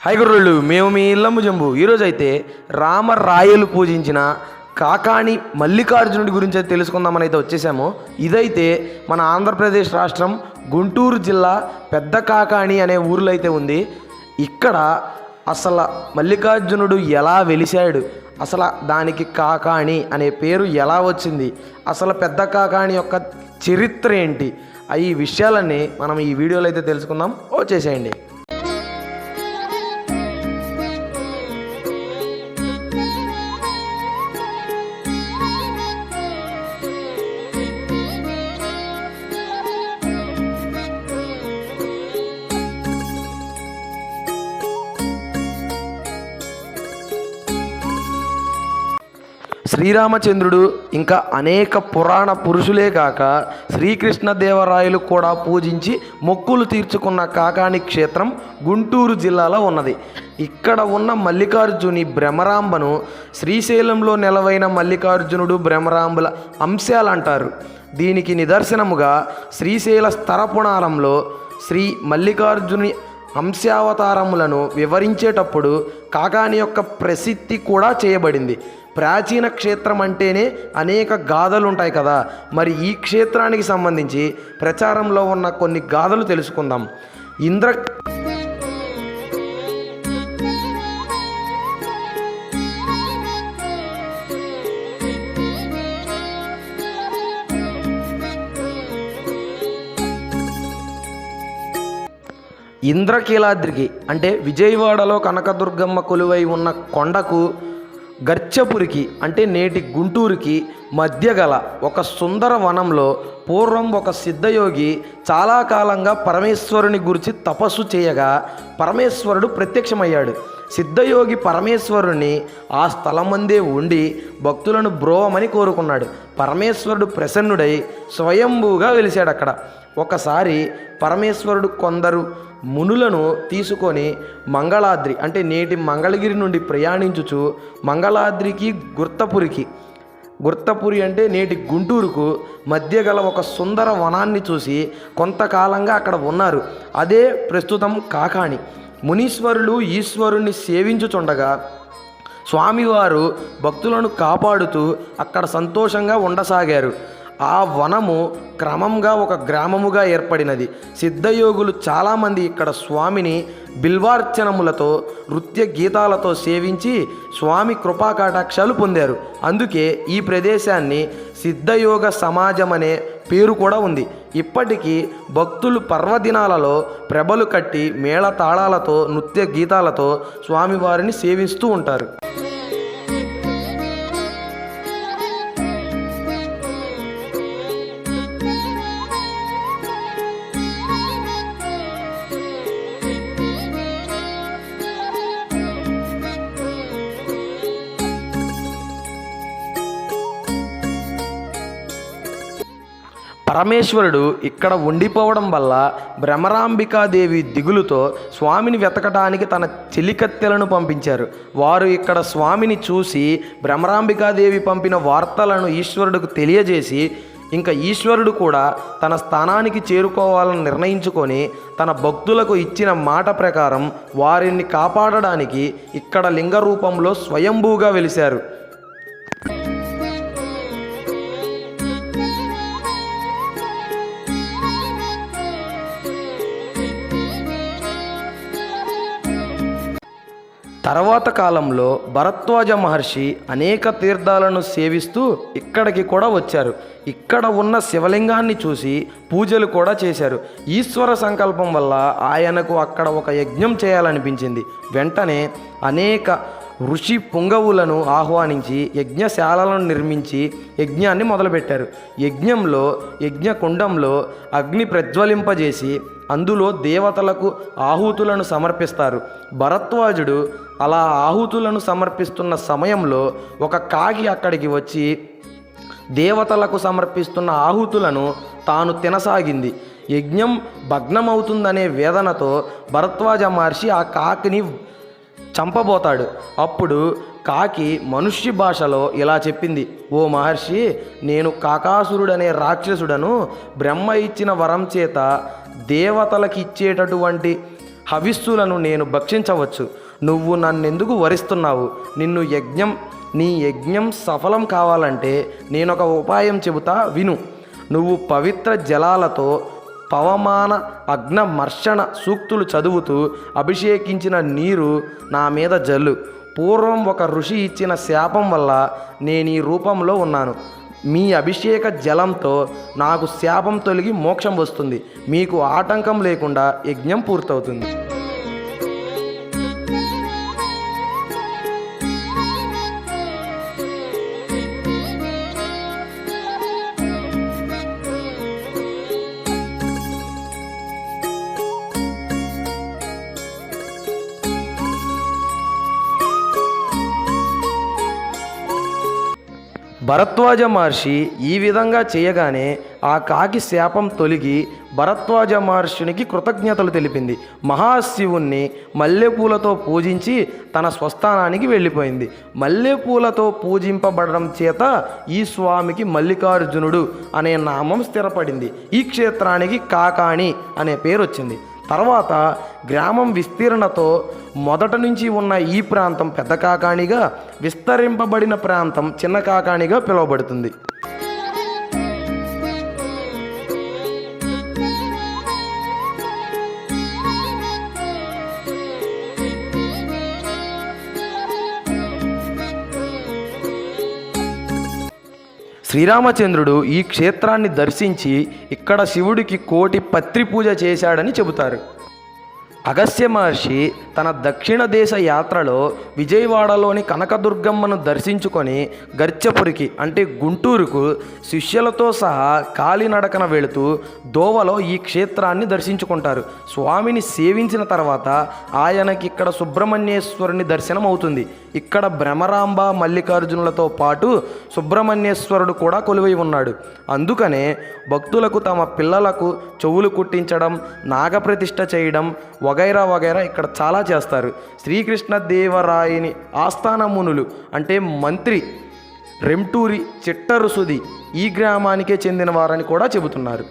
High గుర్రులు, మేము మీ ఇల్లమ్ము జంబు. ఈరోజు అయితే రామరాయలు పూజించిన కాకాణి మల్లికార్జునుడి గురించి తెలుసుకుందామని అయితే వచ్చేసాము. ఇదైతే మన ఆంధ్రప్రదేశ్ రాష్ట్రం గుంటూరు జిల్లా పెద్ద కాకాణి అనే ఊరిలో అయితే ఉంది. ఇక్కడ అసలు మల్లికార్జునుడు ఎలా వెలిశాడు, అసలు దానికి కాకాణి అనే పేరు ఎలా వచ్చింది, అసలు పెద్ద కాకాణి యొక్క చరిత్ర ఏంటి, ఈ విషయాలన్నీ మనం ఈ వీడియోలో అయితే తెలుసుకుందాం. వచ్చేసేయండి. శ్రీరామచంద్రుడు ఇంకా అనేక పురాణ పురుషులే కాక శ్రీకృష్ణదేవరాయలు కూడా పూజించి మొక్కులు తీర్చుకున్న కాకాణి క్షేత్రం గుంటూరు జిల్లాలో ఉన్నది. ఇక్కడ ఉన్న మల్లికార్జుని భ్రమరాంబను శ్రీశైలంలో నెలవైన మల్లికార్జునుడు భ్రమరాంబుల అంశాలు అంటారు. దీనికి నిదర్శనముగా శ్రీశైల స్థరపుణాలంలో శ్రీ మల్లికార్జుని అంశావతారములను వివరించేటప్పుడు కాకాణి యొక్క ప్రసిద్ధి కూడా చేయబడింది. ప్రాచీన క్షేత్రం అంటేనే అనేక గాథలు ఉంటాయి కదా, మరి ఈ క్షేత్రానికి సంబంధించి ప్రచారంలో ఉన్న కొన్ని గాథలు తెలుసుకుందాం. ఇంద్రకీలాద్రికి అంటే విజయవాడలో కనకదుర్గమ్మ కొలువై ఉన్న కొండకు గర్చపురికి అంటే నేటి గుంటూరుకి మధ్య గల ఒక సుందర వనంలో పూర్వం ఒక సిద్ధయోగి చాలా కాలంగా పరమేశ్వరుని గురించి తపస్సు చేయగా పరమేశ్వరుడు ప్రత్యక్షమయ్యాడు. సిద్ధయోగి పరమేశ్వరుని ఆ స్థలమందే ఉండి భక్తులను బ్రోవమని కోరుకున్నాడు. పరమేశ్వరుడు ప్రసన్నుడై స్వయంభూగా వెలిశాడు. అక్కడ ఒకసారి పరమేశ్వరుడు కొందరు మునులను తీసుకొని మంగళాద్రి అంటే నేటి మంగళగిరి నుండి ప్రయాణించుచు మంగళాద్రికి గుర్తపురి అంటే నేటి గుంటూరుకు మధ్య గల ఒక సుందర వనాన్ని చూసి కొంతకాలంగా అక్కడ ఉన్నారు. అదే ప్రస్తుతం కాకాణి. మునీశ్వరులు ఈశ్వరుణ్ణి సేవించుచుండగా స్వామివారు భక్తులను కాపాడుతూ అక్కడ సంతోషంగా ఉండసాగారు. ఆ వనము క్రమంగా ఒక గ్రామముగా ఏర్పడినది. సిద్ధయోగులు చాలామంది ఇక్కడ స్వామిని బిల్వార్చనములతో నృత్య గీతాలతో సేవించి స్వామి కృపాకటాక్షాలు పొందారు. అందుకే ఈ ప్రదేశాన్ని సిద్ధయోగ సమాజం అనే పేరు కూడా ఉంది. ఇప్పటికీ భక్తులు పర్వదినాలలో ప్రభలు కట్టి మేళతాళాలతో నృత్య గీతాలతో స్వామివారిని సేవిస్తూ ఉంటారు. పరమేశ్వరుడు ఇక్కడ ఉండిపోవడం వల్ల భ్రమరాంబికాదేవి దిగులుతో స్వామిని వెతకడానికి తన చెలికత్తెలను పంపించారు. వారు ఇక్కడ స్వామిని చూసి భ్రమరాంబికాదేవి పంపిన వార్తలను ఈశ్వరుడికి తెలియజేసి ఇంకా ఈశ్వరుడు కూడా తన స్థానానికి చేరుకోవాలని నిర్ణయించుకొని తన భక్తులకు ఇచ్చిన మాట ప్రకారం వారిని కాపాడడానికి ఇక్కడ లింగ రూపంలో స్వయంభూగా వెలిశారు. తర్వాత కాలంలో భరద్వాజ మహర్షి అనేక తీర్థాలను సేవిస్తూ ఇక్కడికి కూడా వచ్చారు. ఇక్కడ ఉన్న శివలింగాన్ని చూసి పూజలు కూడా చేశారు. ఈశ్వర సంకల్పం వల్ల ఆయనకు అక్కడ ఒక యజ్ఞం చేయాలనిపించింది. వెంటనే అనేక ఋషి పుంగవులను ఆహ్వానించి యజ్ఞశాలలను నిర్మించి యజ్ఞాన్ని మొదలుపెట్టారు. యజ్ఞకుండంలో అగ్ని ప్రజ్వలింపజేసి అందులో దేవతలకు ఆహుతులను సమర్పిస్తారు. భరద్వాజుడు అలా ఆహుతులను సమర్పిస్తున్న సమయంలో ఒక కాకి అక్కడికి వచ్చి దేవతలకు సమర్పిస్తున్న ఆహుతులను తాను తినసాగింది. యజ్ఞం భగ్నమవుతుందనే వేదనతో భరద్వాజ మహర్షి ఆ కాకిని చంపబోతాడు. అప్పుడు కాకి మనుష్య భాషలో ఇలా చెప్పింది, ఓ మహర్షి, నేను కాకాసురుడనే రాక్షసుడను. బ్రహ్మ ఇచ్చిన వరం చేత దేవతలకు ఇచ్చేటటువంటి హవిస్సులను నేను భక్షించవచ్చు. నువ్వు నన్నెందుకు వరిస్తున్నావు? నీ యజ్ఞం సఫలం కావాలంటే నేనొక ఉపాయం చెబుతా విను. నువ్వు పవిత్ర జలాలతో పవమాన అగ్నమర్షణ సూక్తులు చదువుతూ అభిషేకించిన నీరు నా మీద జల్లు. పూర్వం ఒక ఋషి ఇచ్చిన శాపం వల్ల నేను ఈ రూపంలో ఉన్నాను. మీ అభిషేక జలంతో నాకు శాపం తొలగి మోక్షం వస్తుంది. మీకు ఆటంకం లేకుండా యజ్ఞం పూర్తవుతుంది. భరద్వాజ మహర్షి ఈ విధంగా చేయగానే ఆ కాకి శాపం తొలగి భరద్వాజ మహర్షునికి కృతజ్ఞతలు తెలిపింది. మహాశివుణ్ణి మల్లెపూలతో పూజించి తన స్వస్థానానికి వెళ్ళిపోయింది. మల్లెపూలతో పూజింపబడడం చేత ఈ స్వామికి మల్లికార్జునుడు అనే నామం స్థిరపడింది. ఈ క్షేత్రానికి కాకాణి అనే పేరు వచ్చింది. తర్వాత గ్రామం విస్తీర్ణతో మొదట నుంచి ఉన్న ఈ ప్రాంతం పెద్ద కాకాణిగా, విస్తరింపబడిన ప్రాంతం చిన్న కాకాణిగా పిలువబడుతుంది. శ్రీరామచంద్రుడు ఈ క్షేత్రాన్ని దర్శించి ఇక్కడ శివుడికి కోటి పత్రి పూజ చేశాడని చెబుతారు. అగస్త్య మహర్షి తన దక్షిణ దేశ యాత్రలో విజయవాడలోని కనకదుర్గమ్మను దర్శించుకొని గర్చపురికి అంటే గుంటూరుకు శిష్యులతో సహా కాలినడకన వెళుతూ దోవలో ఈ క్షేత్రాన్ని దర్శించుకుంటారు. స్వామిని సేవించిన తర్వాత ఆయనకి ఇక్కడ సుబ్రహ్మణ్యేశ్వరుని దర్శనం అవుతుంది. ఇక్కడ భ్రమరాంబ మల్లికార్జునులతో పాటు సుబ్రహ్మణ్యేశ్వరుడు కూడా కొలువై ఉన్నాడు. అందుకనే భక్తులకు తమ పిల్లలకు చెవులు కుట్టించడం, నాగప్రతిష్ఠ చేయడం వగైరా వగైరా ఇక్కడ చాలా చేస్తారు. శ్రీకృష్ణదేవరాయని ఆస్థాన మునులు అంటే మంత్రి రెంటూరి చిట్టరుసుది ఈ గ్రామానికే చెందిన వారని కూడా చెబుతున్నారు.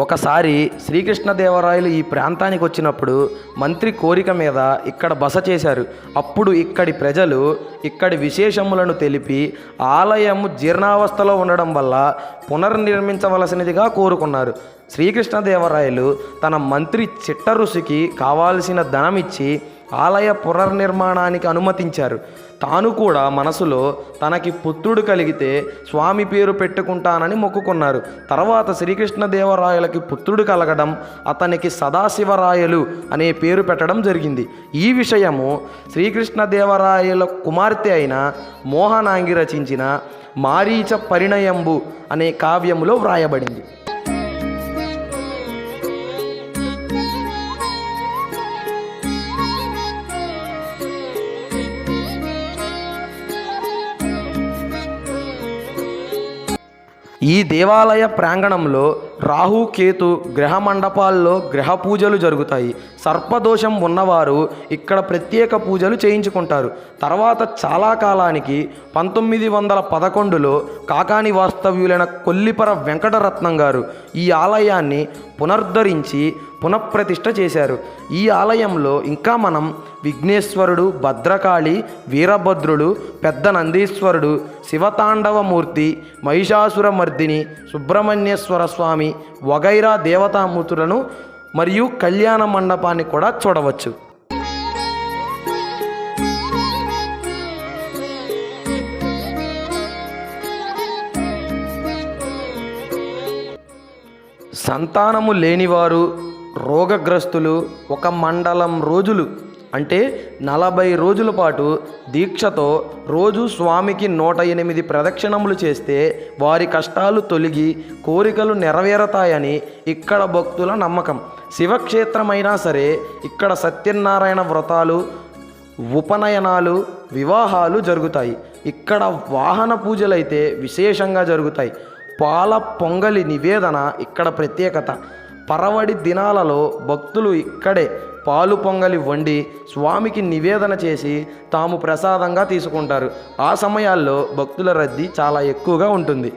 ఒకసారి శ్రీకృష్ణదేవరాయలు ఈ ప్రాంతానికి వచ్చినప్పుడు మంత్రి కోరిక మీద ఇక్కడ బస చేశారు. అప్పుడు ఇక్కడి ప్రజలు ఇక్కడి విశేషములను తెలిపి ఆలయము జీర్ణావస్థలో ఉండడం వల్ల పునర్నిర్మించవలసినదిగా కోరుకున్నారు. శ్రీకృష్ణదేవరాయలు తన మంత్రి చిట్టరుషికి కావాల్సిన ధనమిచ్చి ఆలయ పునర్నిర్మాణానికి అనుమతించారు. తాను కూడా మనసులో తనకి పుత్రుడు కలిగితే స్వామి పేరు పెట్టుకుంటానని మొక్కుకున్నారు. తర్వాత శ్రీకృష్ణదేవరాయలకి పుత్రుడు కలగడం, అతనికి సదాశివరాయలు అనే పేరు పెట్టడం జరిగింది. ఈ విషయము శ్రీకృష్ణదేవరాయల కుమార్తె అయిన మోహనాంగి రచించిన మారీచ పరిణయంబు అనే కావ్యములో వ్రాయబడింది. ఈ దేవాలయ ప్రాంగణంలో రాహుకేతు గ్రహ మండపాల్లో గ్రహ పూజలు జరుగుతాయి. సర్పదోషం ఉన్నవారు ఇక్కడ ప్రత్యేక పూజలు చేయించుకుంటారు. తర్వాత చాలా కాలానికి 1911లో కాకాని వాస్తవ్యులైన కొల్లిపర వెంకటరత్నం గారు ఈ ఆలయాన్ని పునరుద్ధరించి పునఃప్రతిష్ఠ చేశారు. ఈ ఆలయంలో ఇంకా మనం విఘ్నేశ్వరుడు, భద్రకాళి, వీరభద్రుడు, పెద్ద నందీశ్వరుడు, శివతాండవమూర్తి, మహిషాసురమర్దిని, సుబ్రహ్మణ్యేశ్వర స్వామి వగైరా దేవతామూర్తులను మరియు కళ్యాణ మండపాన్ని కూడా చూడవచ్చు. సంతానము లేనివారు, రోగగ్రస్తులు 1 మండలం రోజులు అంటే 40 రోజుల పాటు దీక్షతో రోజు స్వామికి 108 ప్రదక్షిణములు చేస్తే వారి కష్టాలు తొలగి కోరికలు నెరవేరతాయని ఇక్కడ భక్తుల నమ్మకం. శివక్షేత్రమైనా సరే ఇక్కడ సత్యనారాయణ వ్రతాలు, ఉపనయనాలు, వివాహాలు జరుగుతాయి. ఇక్కడ వాహన పూజలు అయితే విశేషంగా జరుగుతాయి. పాల పొంగలి నివేదన ఇక్కడ ప్రత్యేకత. పరవడి దినాలలో భక్తులు ఇక్కడే పాలు పొంగలి వండి స్వామికి నివేదన చేసి తాము ప్రసాదంగా తీసుకుంటారు. ఆ సమయాల్లో భక్తుల రద్దీ చాలా ఎక్కువగా ఉంటుంది.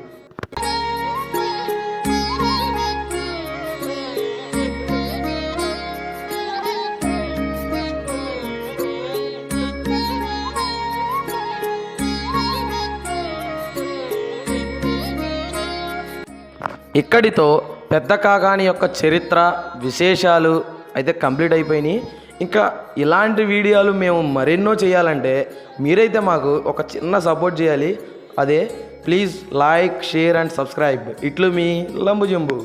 ఇక్కడితో పెద్ద కాకాని యొక్క చరిత్ర విశేషాలు అయితే కంప్లీట్ అయిపోయినాయి. ఇంకా ఇలాంటి వీడియోలు మేము మరెన్నో చేయాలంటే మీరైతే మాకు ఒక చిన్న సపోర్ట్ చేయాలి. అదే please like, share and subscribe. ఇట్లు మీ లంబు జంబు.